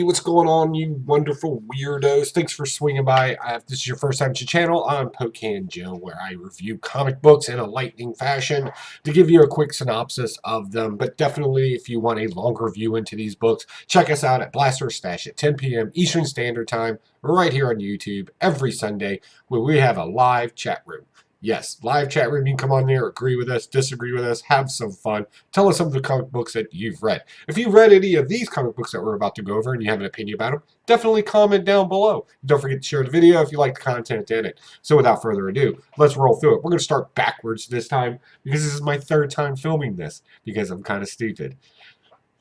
Hey, what's going on, you wonderful weirdos? Thanks for swinging by. If this is your first time to the channel, I'm Pocan Joe, where I review comic books in a lightning fashion to give you a quick synopsis of them. But definitely, if you want a longer view into these books, check us out at Blaster Stash at 10 p.m. Eastern Standard Time, right here on YouTube, every Sunday, where we have a live chat room. Yes, live chat room. You can come on there, agree with us, disagree with us, have some fun. Tell us some of the comic books that you've read. If you've read any of these comic books that we're about to go over and you have an opinion about them, definitely comment down below. Don't forget to share the video if you like the content in it. So without further ado, let's roll through it. We're going to start backwards this time because this is my third time filming this because I'm kind of stupid.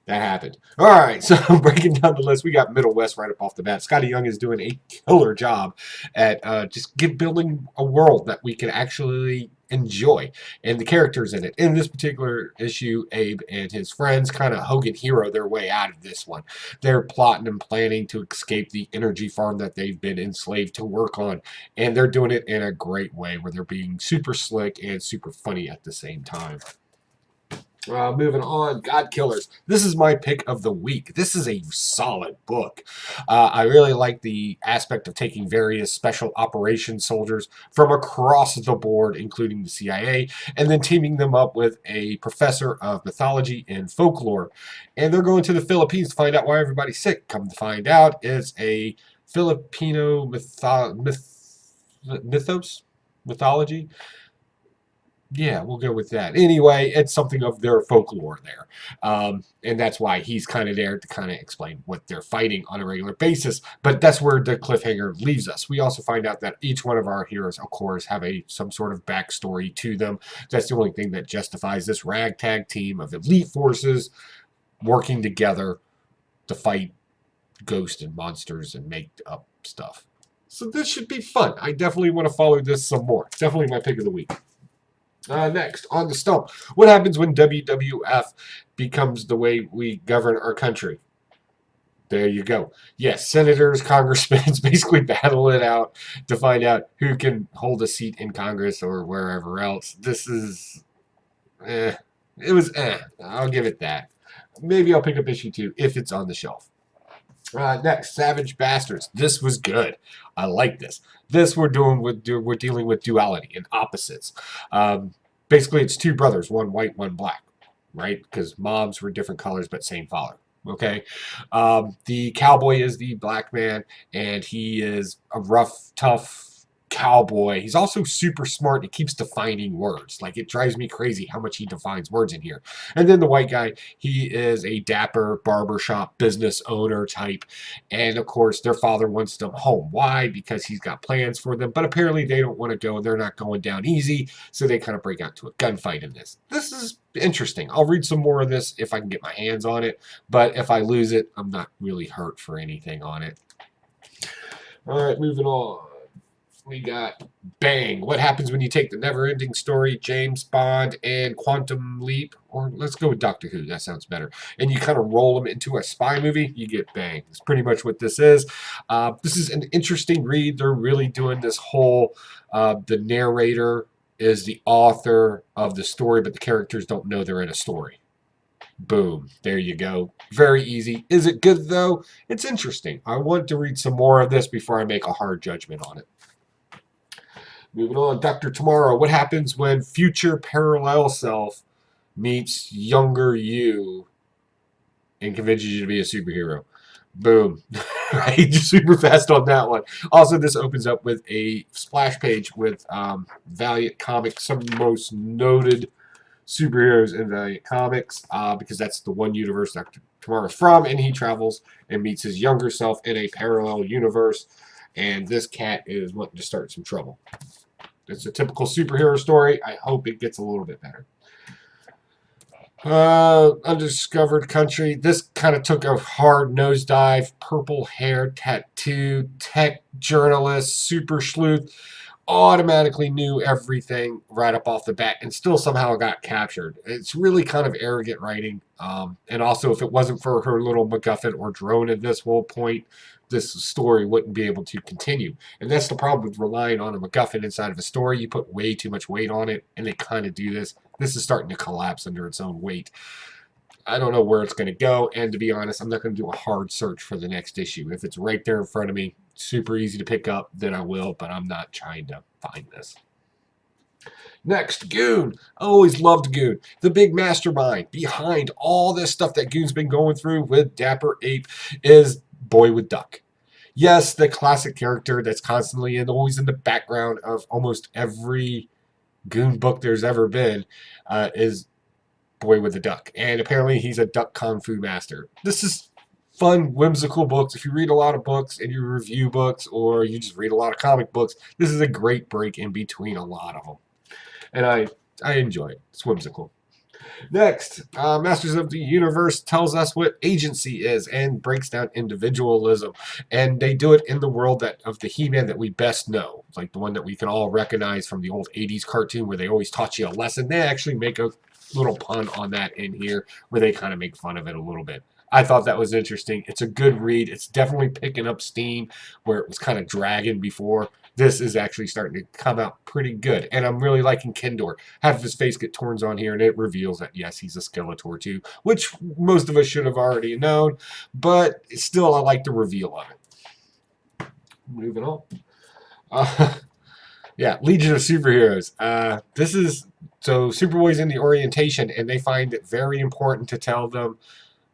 That happened. All right, so breaking down the list, we got Middle West right up off the bat. Scotty Young is doing a killer job at building a world that we can actually enjoy, and the characters in it. In this particular issue, Abe and his friends kind of Hogan hero their way out of this one. They're plotting and planning to escape the energy farm that they've been enslaved to work on, and they're doing it in a great way where they're being super slick and super funny at the same time. Moving on, Godkillers. This is my pick of the week. This is a solid book. I really like the aspect of taking various special operations soldiers from across the board, including the CIA, and then teaming them up with a professor of mythology and folklore. And they're going to the Philippines to find out why everybody's sick. Come to find out, it's a Filipino mythology. Yeah, we'll go with that. Anyway, it's something of their folklore there. And that's why he's kind of there to kind of explain what they're fighting on a regular basis. But that's where the cliffhanger leaves us. We also find out that each one of our heroes, of course, have some sort of backstory to them. That's the only thing that justifies this ragtag team of elite forces working together to fight ghosts and monsters and make up stuff. So this should be fun. I definitely want to follow this some more. Definitely my pick of the week. Next, on the stump. What happens when WWF becomes the way we govern our country? There you go. Yes, senators, congressmen basically battle it out to find out who can hold a seat in Congress or wherever else. This is... It was I'll give it that. Maybe I'll pick up issue 2 if it's on the shelf. Next, Savage Bastards. This was good. I like this. This we're dealing with duality and opposites. Basically, it's two brothers, one white, one black, right? Because moms were different colors but same father. Okay, the cowboy is the black man, and he is a rough, tough cowboy. He's also super smart. He keeps defining words. Like, it drives me crazy how much he defines words in here. And then the white guy, he is a dapper barbershop business owner type. And of course, their father wants them home. Why? Because he's got plans for them. But apparently they don't want to go, and they're not going down easy. So they kind of break out to a gunfight in this. This is interesting. I'll read some more of this if I can get my hands on it. But if I lose it, I'm not really hurt for anything on it. All right, moving on. We got Bang. What happens when you take the never-ending story, James Bond, and Quantum Leap, or let's go with Doctor Who, that sounds better, and you kind of roll them into a spy movie, you get Bang. That's pretty much what this is. This is an interesting read. They're really doing this whole, the narrator is the author of the story, but the characters don't know they're in a story. Boom. There you go. Very easy. Is it good, though? It's interesting. I want to read some more of this before I make a hard judgment on it. Moving on, Dr. Tomorrow. What happens when future parallel self meets younger you and convinces you to be a superhero? Boom. Right? Just super fast on that one. Also, this opens up with a splash page with Valiant Comics, some of the most noted superheroes in Valiant Comics, because that's the one universe Dr. Tomorrow's from, and he travels and meets his younger self in a parallel universe, and this cat is wanting to start some trouble. It's a typical superhero story. I hope it gets a little bit better. Undiscovered Country. This kind of took a hard nosedive. Purple hair, tattoo, tech journalist, super sleuth. Automatically knew everything right up off the bat and still somehow got captured. It's really kind of arrogant writing. And also, if it wasn't for her little MacGuffin or drone at this whole point, this story wouldn't be able to continue. And that's the problem with relying on a MacGuffin inside of a story. You put way too much weight on it, and they kind of do this. This is starting to collapse under its own weight. I don't know where it's going to go. And to be honest, I'm not going to do a hard search for the next issue. If it's right there in front of me, super easy to pick up, then I will. But I'm not trying to find this. Next, Goon. I always loved Goon. The big mastermind behind all this stuff that Goon's been going through with Dapper Ape is Boy with Duck. Yes, the classic character that's constantly and always in the background of almost every Goon book there's ever been is Boy with the Duck. And apparently he's a duck kung fu master. This is fun, whimsical books. If you read a lot of books and you review books or you just read a lot of comic books, this is a great break in between a lot of them. And I enjoy it. It's whimsical. Next, Masters of the Universe tells us what agency is and breaks down individualism. And they do it in the world of the He-Man that we best know. Like the one that we can all recognize from the old 80s cartoon where they always taught you a lesson. They actually make a little pun on that in here where they kind of make fun of it a little bit. I thought that was interesting. It's a good read. It's definitely picking up steam where it was kind of dragging before. This is actually starting to come out pretty good. And I'm really liking Kindor. Half of his face get torn on here, and it reveals that, yes, he's a Skeletor too, which most of us should have already known. But still, I like the reveal of it. Moving on. Yeah, Legion of Superheroes. This is... So Superboy's in the orientation, and they find it very important to tell them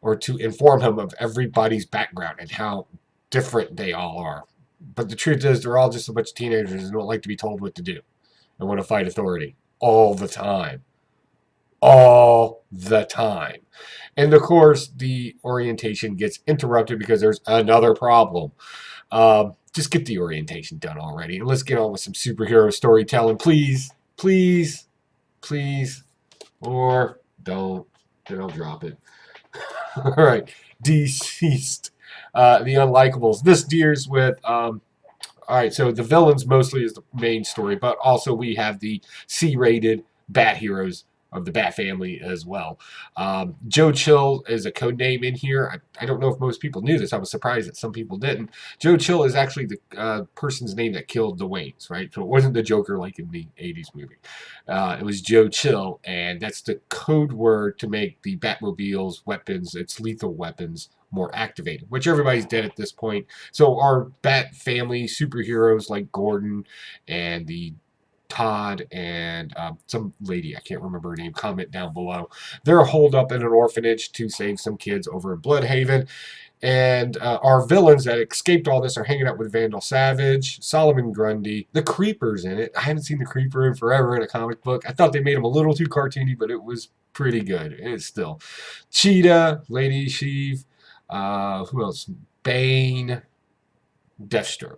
or to inform him of everybody's background and how different they all are. But the truth is, they're all just a bunch of teenagers and don't like to be told what to do and want to fight authority all the time. All the time. And of course, the orientation gets interrupted because there's another problem. Just get the orientation done already. And let's get on with some superhero storytelling. Please, please, please. Or don't. Then I'll drop it. All right. Deceased. The Unlikables. This deals with... all right, so the villains mostly is the main story, but also we have the C-rated Bat heroes of the Bat family as well. Joe Chill is a code name in here. I don't know if most people knew this. I was surprised that some people didn't. Joe Chill is actually the person's name that killed the Waynes, right? So it wasn't the Joker like in the 80s movie. It was Joe Chill, and that's the code word to make the Batmobile's weapons, its lethal weapons, more activated, which everybody's dead at this point. So our Bat family superheroes like Gordon and the Todd and some lady, I can't remember her name, comment down below. They're holed up in an orphanage to save some kids over in Bloodhaven. And our villains that escaped all this are hanging out with Vandal Savage, Solomon Grundy, the Creeper's in it. I haven't seen the Creeper in forever in a comic book. I thought they made him a little too cartoony, but it was pretty good. It's still Cheetah, Lady Sheev, who else? Bane, Deathstroke.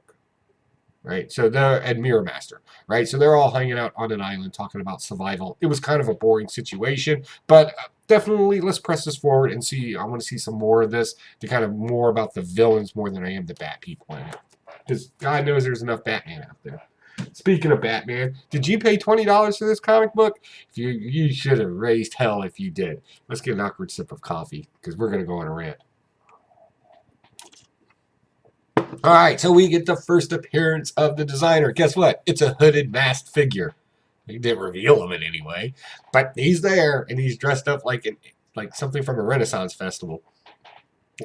Right, so they're at Mirror Master, right? So they're all hanging out on an island talking about survival. It was kind of a boring situation, but definitely let's press this forward and see. I want to see some more of this to kind of more about the villains more than I am the Bat people in it. Because God knows there's enough Batman out there. Speaking of Batman, did you pay $20 for this comic book? If you should have raised hell if you did. Let's get an awkward sip of coffee because we're going to go on a rant. All right, so we get the first appearance of the designer. Guess what? It's a hooded, masked figure. He didn't reveal him in any way, but he's there, and he's dressed up like something from a Renaissance festival.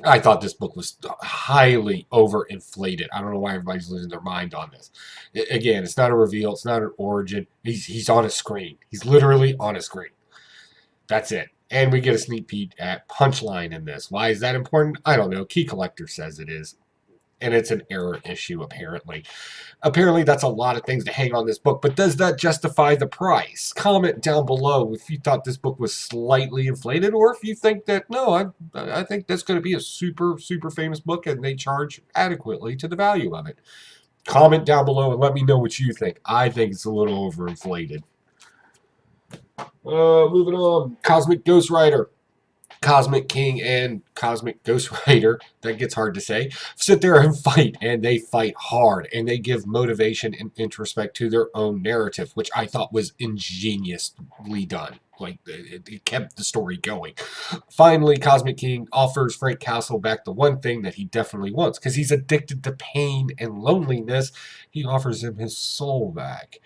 I thought this book was highly overinflated. I don't know why everybody's losing their mind on this. Again, it's not a reveal. It's not an origin. He's on a screen. He's literally on a screen. That's it. And we get a sneak peek at Punchline in this. Why is that important? I don't know. Key Collector says it is. And it's an error issue, apparently. Apparently, that's a lot of things to hang on this book, but does that justify the price? Comment down below if you thought this book was slightly inflated, or if you think that, no, I think that's going to be a super, super famous book, and they charge adequately to the value of it. Comment down below and let me know what you think. I think it's a little overinflated. Moving on. Cosmic Ghost Rider. Cosmic King and Cosmic Ghost Rider, that gets hard to say, sit there and fight, and they fight hard, and they give motivation and introspect to their own narrative, which I thought was ingeniously done. Like, it kept the story going. Finally, Cosmic King offers Frank Castle back the one thing that he definitely wants, because he's addicted to pain and loneliness. He offers him his soul back.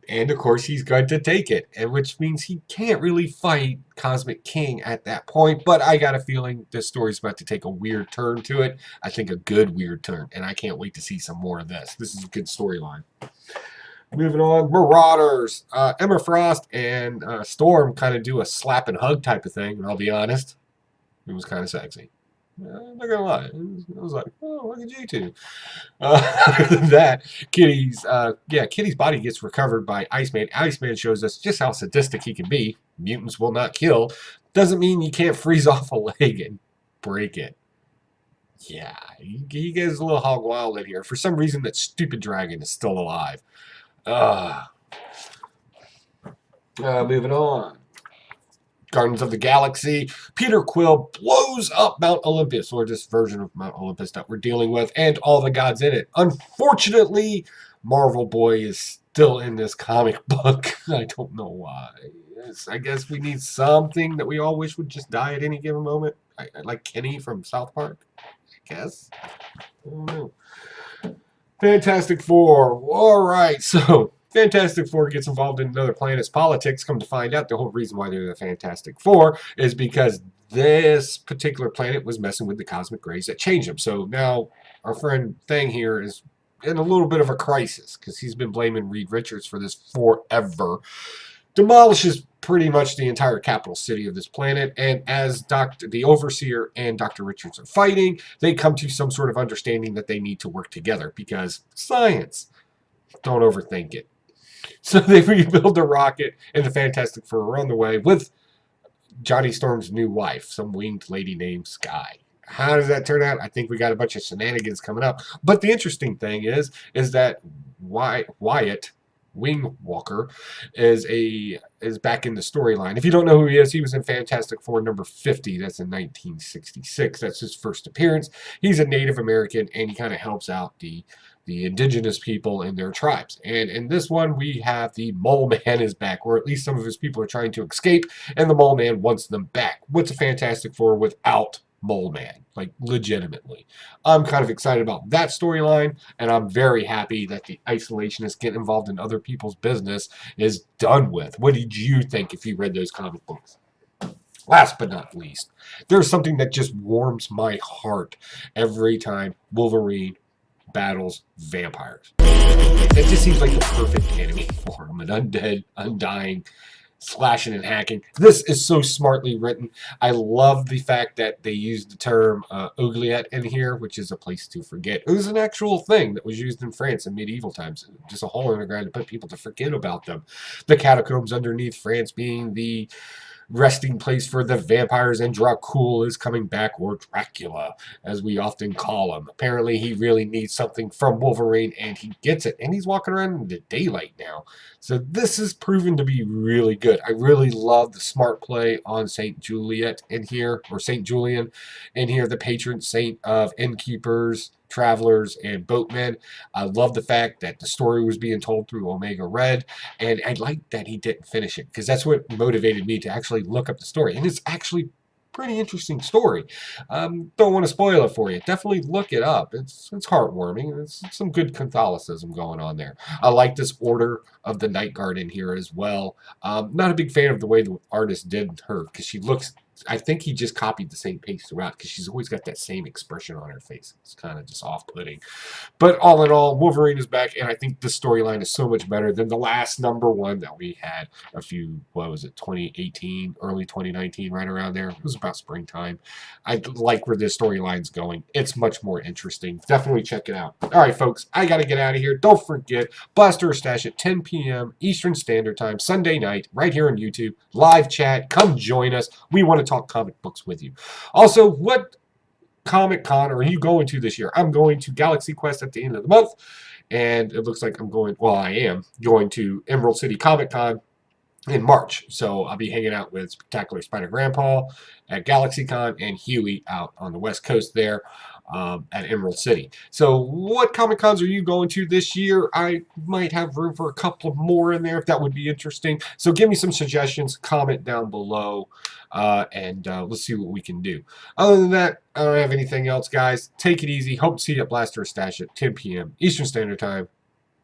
And of course, he's going to take it, and which means he can't really fight Cosmic King at that point. But I got a feeling this story's about to take a weird turn to it. I think a good weird turn, and I can't wait to see some more of this. This is a good storyline. Moving on, Marauders. Emma Frost and Storm kind of do a slap and hug type of thing, and I'll be honest, it was kind of sexy. I'm not gonna lie. I was like, oh, look at you two. Other than that, Kitty's body gets recovered by Iceman. Iceman shows us just how sadistic he can be. Mutants will not kill. Doesn't mean you can't freeze off a leg and break it. Yeah, he gets a little hog wild in here. For some reason, that stupid dragon is still alive. Moving on. Guardians of the Galaxy. Peter Quill blows up Mount Olympus, or this version of Mount Olympus that we're dealing with, and all the gods in it. Unfortunately, Marvel Boy is still in this comic book. I don't know why. I guess we need something that we all wish would just die at any given moment. Like Kenny from South Park, I guess. I don't know. Fantastic Four. All right, so Fantastic Four gets involved in another planet's politics. Come to find out, the whole reason why they're the Fantastic Four is because this particular planet was messing with the cosmic rays that changed them. So now our friend Thing here is in a little bit of a crisis because he's been blaming Reed Richards for this forever. Demolishes pretty much the entire capital city of this planet, and as the Overseer and Dr. Richards are fighting, they come to some sort of understanding that they need to work together because science. Don't overthink it. So they rebuild the rocket, and the Fantastic Four are on the way with Johnny Storm's new wife, some winged lady named Sky. How does that turn out? I think we got a bunch of shenanigans coming up. But the interesting thing is that Wyatt Wingwalker is back in the storyline. If you don't know who he was in Fantastic Four number 50. That's in 1966. That's his first appearance. He's a Native American, and he kind of helps out the indigenous people and their tribes. And in this one, we have the Mole Man is back, or at least some of his people are trying to escape, and the Mole Man wants them back. What's a Fantastic Four without Mole Man? Like, legitimately. I'm kind of excited about that storyline, and I'm very happy that the isolationists get involved in other people's business is done with. What did you think if you read those comic books? Last but not least, there's something that just warms my heart every time Wolverine battles vampires. It just seems like the perfect enemy for him. An undead, undying, slashing and hacking. This is so smartly written. I love the fact that they used the term oubliette in here, which is a place to forget. It was an actual thing that was used in France in medieval times. Just a hole in the ground to put people to forget about them. The catacombs underneath France being the resting place for the vampires, and Dracul is coming back, or Dracula, as we often call him. Apparently, he really needs something from Wolverine, and he gets it. And he's walking around in the daylight now. So this is proven to be really good. I really love the smart play on St. Juliet in here, or St. Julian in here, the patron saint of innkeepers, travelers, and boatmen. I love the fact that the story was being told through Omega Red, and I like that he didn't finish it, because that's what motivated me to actually look up the story. And it's actually pretty interesting story. Don't want to spoil it for you. Definitely look it up. It's heartwarming. It's some good Catholicism going on there. I like this Order of the Night Guard in here as well. Not a big fan of the way the artist did her, because she looks, I think he just copied the same pace throughout, because she's always got that same expression on her face. It's kind of just off-putting. But all in all, Wolverine is back, and I think the storyline is so much better than the last number one that we had a few, 2018, early 2019, right around there. It was about springtime. I like where this storyline's going. It's much more interesting. Definitely check it out. All right, folks, I got to get out of here. Don't forget, Blaster Stash at 10 p.m. Eastern Standard Time, Sunday night, right here on YouTube. Live chat. Come join us. We want to talk comic books with you. Also, what Comic Con are you going to this year? I'm going to Galaxy Quest at the end of the month, and it looks like I am going to Emerald City Comic Con in March. So I'll be hanging out with Spectacular Spider-Grandpa at GalaxyCon and Huey out on the West Coast there at Emerald City. So what Comic Cons are you going to this year? I might have room for a couple of more in there if that would be interesting. So give me some suggestions, comment down below, and let's see what we can do. Other than that, I don't have anything else, guys. Take it easy. Hope to see you at Blaster Stash at 10 p.m. Eastern Standard Time,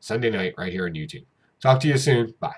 Sunday night, right here on YouTube. Talk to you soon. Bye.